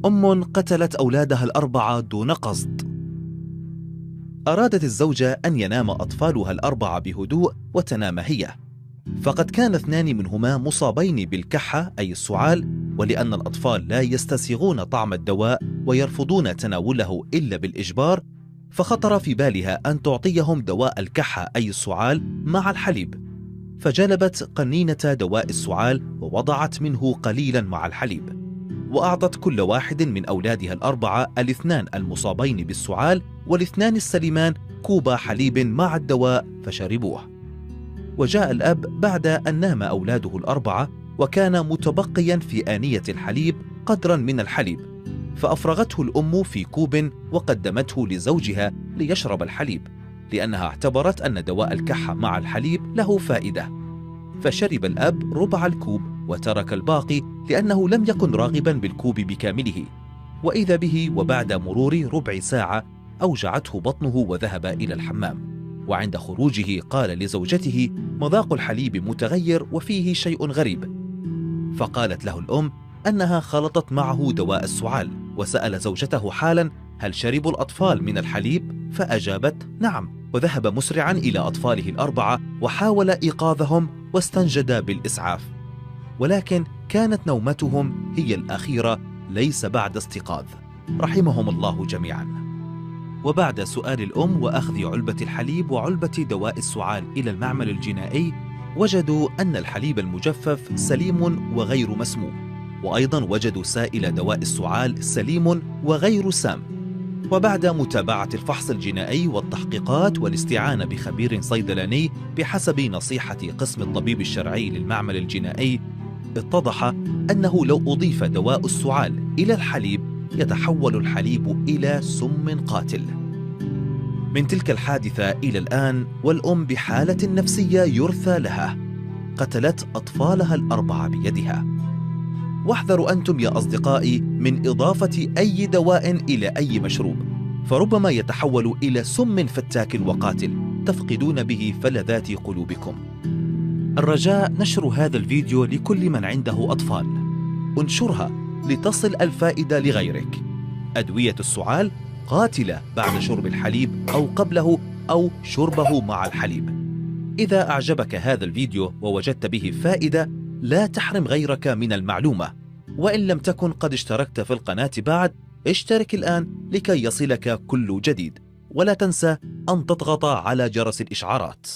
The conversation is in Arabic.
أم قتلت أولادها الأربعة دون قصد. أرادت الزوجة أن ينام أطفالها الأربعة بهدوء وتنام هي، فقد كان 2 منهما مصابين بالكحة أي السعال، ولأن الأطفال لا يستسيغون طعم الدواء ويرفضون تناوله إلا بالإجبار، فخطر في بالها أن تعطيهم دواء الكحة أي السعال مع الحليب، فجلبت قنينة دواء السعال ووضعت منه قليلا مع الحليب، وأعطت كل واحد من أولادها الأربعة 2 المصابين بالسعال وال2 السليمان كوب حليب مع الدواء فشربوه. وجاء الأب بعد أن نام أولاده الأربعة وكان متبقيا في آنية الحليب قدرا من الحليب، فأفرغته الأم في كوب وقدمته لزوجها ليشرب الحليب، لأنها اعتبرت أن دواء الكحة مع الحليب له فائدة، فشرب الأب ربع الكوب وترك الباقي لأنه لم يكن راغبا بالكوب بكامله، وإذا به وبعد مرور ربع ساعة أوجعته بطنه وذهب إلى الحمام، وعند خروجه قال لزوجته: مذاق الحليب متغير وفيه شيء غريب. فقالت له الأم أنها خلطت معه دواء السعال، وسأل زوجته حالا: هل شربوا الأطفال من الحليب؟ فأجابت: نعم، وذهب مسرعا إلى أطفاله الأربعة وحاول إيقاظهم واستنجد بالإسعاف، ولكن كانت نومتهم هي الأخيرة ليس بعد استيقاظ، رحمهم الله جميعا. وبعد سؤال الأم وأخذ علبة الحليب وعلبة دواء السعال إلى المعمل الجنائي، وجدوا أن الحليب المجفف سليم وغير مسموم، وأيضا وجدوا سائل دواء السعال سليم وغير سام. وبعد متابعة الفحص الجنائي والتحقيقات والاستعانة بخبير صيدلاني بحسب نصيحة قسم الطبيب الشرعي للمعمل الجنائي، اتضح أنه لو أضيف دواء السعال إلى الحليب يتحول الحليب إلى سم قاتل. من تلك الحادثة إلى الآن والأم بحالة نفسية يرثى لها، قتلت أطفالها الأربعة بيدها. واحذروا أنتم يا أصدقائي من إضافة أي دواء إلى أي مشروب، فربما يتحول إلى سم فتاك وقاتل تفقدون به فلذات قلوبكم. الرجاء نشر هذا الفيديو لكل من عنده أطفال، انشرها لتصل الفائدة لغيرك. أدوية السعال قاتلة بعد شرب الحليب أو قبله أو شربه مع الحليب. إذا أعجبك هذا الفيديو ووجدت به فائدة، لا تحرم غيرك من المعلومة، وإن لم تكن قد اشتركت في القناة بعد، اشترك الآن لكي يصلك كل جديد، ولا تنسى أن تضغط على جرس الإشعارات.